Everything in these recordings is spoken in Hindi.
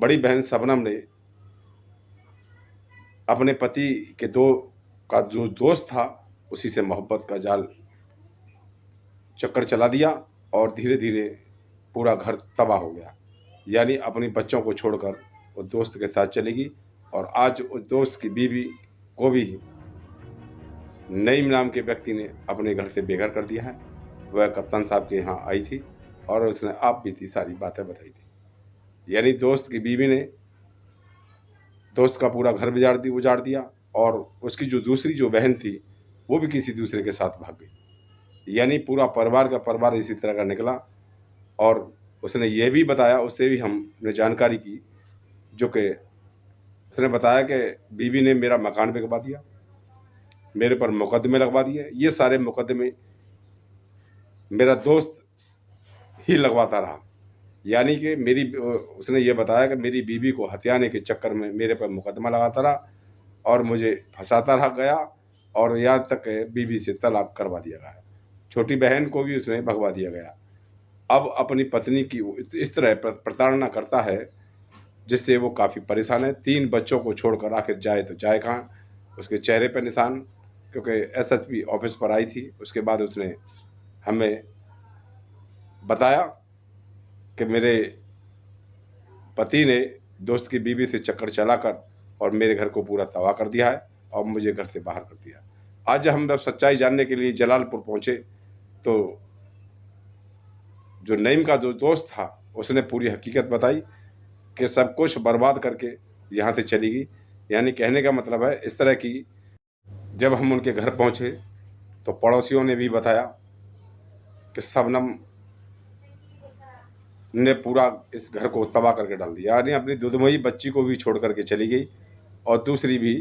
बड़ी बहन शबनम ने अपने पति के का जो दोस्त था उसी से मोहब्बत का जाल चक्कर चला दिया और धीरे धीरे पूरा घर तबाह हो गया। यानी अपने बच्चों को छोड़कर वो दोस्त के साथ चली गई और आज उस दोस्त की बीवी को भी नईम नाम के व्यक्ति ने अपने घर से बेघर कर दिया है। वह कप्तान साहब के यहाँ आई थी और उसने आप बीती सारी बातें बताई थी। यानी दोस्त की बीवी ने दोस्त का पूरा घर उजाड़ दिया और उसकी जो दूसरी जो बहन थी वो भी किसी दूसरे के साथ भाग गई। यानी पूरा परिवार का परिवार इसी तरह का निकला। और उसने ये भी बताया, उससे भी हमने जानकारी की, जो कि उसने बताया कि बीवी ने मेरा मकान बिकवा दिया, मेरे पर मुकदमे लगवा दिए। ये सारे मुकदमे मेरा दोस्त ही लगवाता रहा। यानी कि उसने ये बताया कि मेरी बीवी को हथियाने के चक्कर में मेरे पर मुकदमा लगाता रहा और मुझे फंसाता रहा गया और यहाँ तक बीवी से तलाक करवा दिया गया। छोटी बहन को भी उसने भगवा दिया गया। अब अपनी पत्नी की इस तरह प्रताड़ना करता है जिससे वो काफ़ी परेशान है। 3 बच्चों को छोड़कर आखिर जाए तो जाए कहाँ। उसके चेहरे पर निशान, क्योंकि एसएसपी ऑफिस पर आई थी। उसके बाद उसने हमें बताया कि मेरे पति ने दोस्त की बीवी से चक्कर चलाकर और मेरे घर को पूरा तबाह कर दिया है और मुझे घर से बाहर कर दिया। आज हम जब सच्चाई जानने के लिए जलालपुर पहुंचे तो जो नईम का जो दोस्त था उसने पूरी हकीकत बताई कि सब कुछ बर्बाद करके यहाँ से चली गई। यानी कहने का मतलब है इस तरह की। जब हम उनके घर पहुँचे तो पड़ोसियों ने भी बताया कि शबनम ने पूरा इस घर को तबाह करके डाल दिया। यानी अपनी दुधमई बच्ची को भी छोड़ करके चली गई और दूसरी भी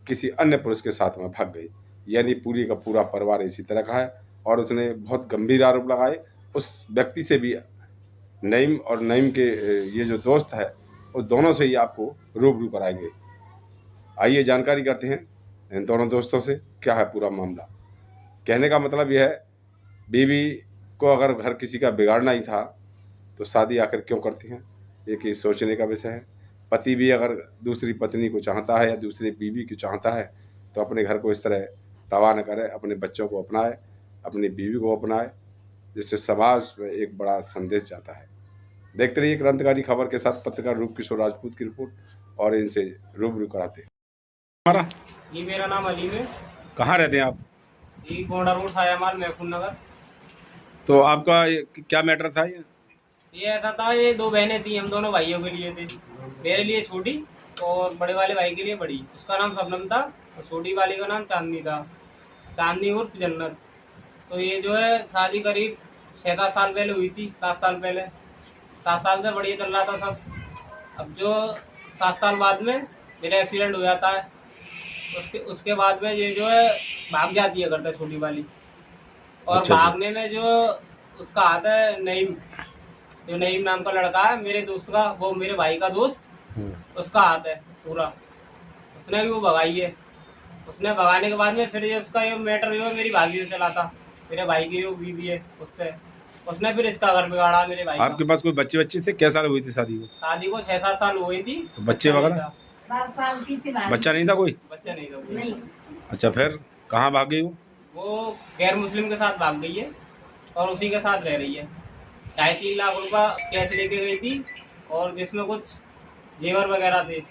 किसी अन्य पुरुष के साथ में भाग गई। यानी पूरी का पूरा परिवार इसी तरह का है। और उसने बहुत गंभीर आरोप लगाए उस व्यक्ति से भी, नईम और नईम के ये जो दोस्त है उस दोनों से ही आपको रूबरू कराएंगे। आइए जानकारी करते हैं इन दोनों दोस्तों से क्या है पूरा मामला। कहने का मतलब यह है, बीवी को अगर घर किसी का बिगाड़ना ही था तो शादी आखिर क्यों करती हैं, एक ये सोचने का विषय है। पति भी अगर दूसरी पत्नी को चाहता है या दूसरी बीवी को चाहता है तो अपने घर को इस तरह तबाह न करे, अपने बच्चों को अपनाए, अपनी बीवी को अपनाए, जिससे समाज में एक बड़ा संदेश जाता है। देखते रहिए क्रांतिकारी खबर के साथ पत्रकार रूप किशोर राजपूत की रिपोर्ट और इनसे रूबरू कराते हैं। हमारा ये मेरा नाम अलीम है। कहाँ रहते हैं आप? ये गोंडा रोड छायामाल महफूज नगर। तो आपका क्या मैटर था? ये ऐसा था, ये 2 बहनें थी, हम दोनों भाइयों के लिए थे। मेरे लिए छोटी और बड़े वाले भाई के लिए बड़ी। उसका नाम शबनम था और छोटी वाली का नाम चांदनी था, चांदनी उर्फ जन्नत। तो ये जो है शादी करीब 6-7 साल पहले हुई थी। 7 साल पहले, 7 साल से बढ़िया चल रहा था सब। अब जो 7 साल बाद में मेरा एक्सीडेंट हो जाता है, उसके बाद में ये जो है भाग जाती है घर से छोटी वाली। और अच्छा भागने में जो उसका हाथ है नईम, जो नईम नाम का लड़का है मेरे दोस्त का, वो मेरे भाई का दोस्त, उसका हाथ है पूरा। उसने भी वो भगाई है। उसने भगाने के बाद में फिर ये उसका ये मैटर जो है मेरी भाभी से चला था, मेरे भाई की जो बीवी है उससे। उसने फिर इसका घर बिगाड़ा मेरे भाई। आपके पास कोई बच्चे से क्या साल हुई थी शादी को? शादी को 6-7 साल हो गई थी। तो बच्चे वगैरह? 7 साल की थी। बच्चा नहीं था कोई? बच्चा नहीं था। नहीं। अच्छा, फिर कहाँ भाग गई वो गैर मुस्लिम के साथ भाग गई है और उसी के साथ रह रही है। 2.5-3 लाख रुपया कैश लेके गई थी और जिसमें कुछ जेवर वगैरह थे।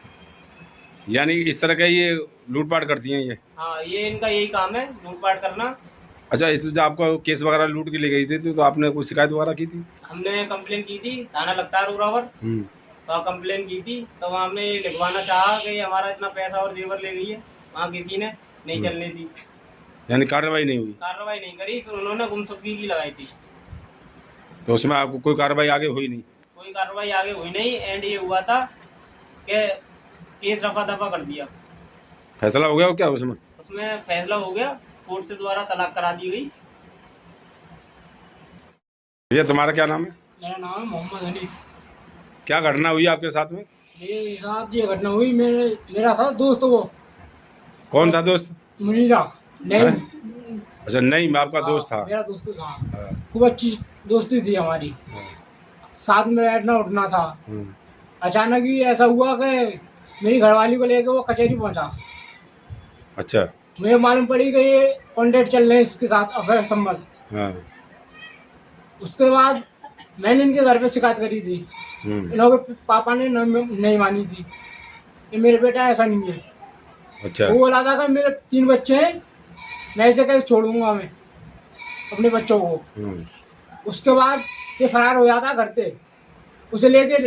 यानी इस तरह का ये लूटपाट करती हैं ये? हाँ, ये इनका यही काम है, लूटपाट करना। अच्छा, इस जो आपका केस वगैरह लूट के ले गई थी तो आपने कोई शिकायत वगैरह की थी? हमने कंप्लेन की थी, थाना लगता है रोरावर, तो कंप्लेन की थी। तो वहाँ हमने ये लिखवाना चाहा कि हमारा इतना पैसा और जेवर ले गई है। वहाँ किसी ने नहीं चलने दी, यानी कार्रवाई नहीं हुई? कार्रवाई नहीं करी। फिर उन्होंने गुमशुदगी की लगाई थी। तो उसमें आपको कोई कार्रवाई आगे हुई नहीं? कोई कार्रवाई आगे हुई नहीं। एंड ये हुआ था कि केस रफा दफा कर दिया। फैसला हो गया क्या उसमें? उसमें फैसला हो गया, कोर्ट से द्वारा तलाक करा दी गई। भैया तुम्हारा क्या नाम है? मेरा नाम है मोहम्मद हनीफ। क्या घटना हुई आपके साथ में? मेरे साथ ये घटना हुई, मेरा था दोस्त। वो कौन था दोस्त? मुनीरा नहीं। अच्छा, नहीं, आपका दोस्त था? मेरा दोस्त था। खूब अच्छी दोस्ती थी हमारी, साथ में बैठना उठना था। अचानक ही ऐसा हुआ कि मेरी घरवाली को लेकर वो कचहरी पहुंचा। अच्छा। मुझे मालूम पड़ी कि ये कॉन्टेक्ट चल रहे हैं इसके साथ अफेयर संबंध। हाँ। उसके बाद मैंने इनके घर पे शिकायत करी थी। इन लोगों के पापा ने नहीं मानी थी कि मेरे बेटा ऐसा नहीं है। अच्छा। वो बोला था कि मेरे 3 बच्चे हैं, मैं ऐसे कैसे छोड़ूंगा मैं अपने बच्चों को। उसके बाद ये फरार हो जाता घर से, उसे लेके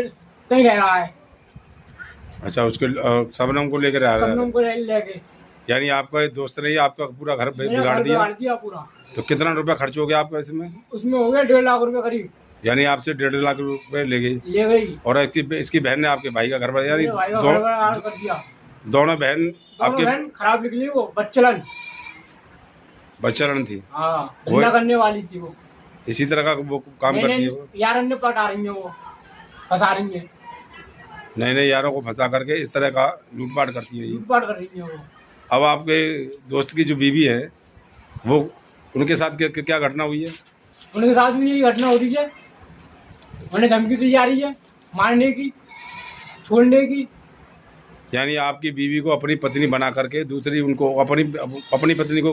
कहीं रह रहा है। अच्छा, उसके शबनम को लेकर आ रहा शबनम है। को लेके यानी आपका ये दोस्त ने ही आपका पूरा घर मेरा बिगाड़ घर दिया। बिगाड़ दिया पूरा। तो कितना रुपया खर्च हो गया आपका इसमें? उसमें हो गया 1.5 लाख रुपए करीब। यानी आपसे 1.5 लाख रुपए ले गई। ले गई। और इसकी बहन ने आपके भाई का घर बनाया। यानी मेरे भाई का घर बर्बाद कर दिया। दोनों बहन आपके बहन खराब निकली, वो बच्चलन। बच्चलन थी। हाँ, धंधा करने वाली थी वो। इसी तरह का वो काम करती है वो। यार अन्य पटा रही है, वो फंसा रही है, नए नए यारों को फंसा करके इस तरह का लूटपाट करती है ये। लूटपाट कर रही है वो। अब आपके दोस्त की जो बीवी है वो, उनके साथ क्या घटना हुई है? उनके साथ भी यही घटना हो रही है। उन्हें धमकी दी जा रही है मारने की, छोड़ने की। यानी आपकी बीवी को अपनी पत्नी बना करके दूसरी उनको अपनी पत्नी को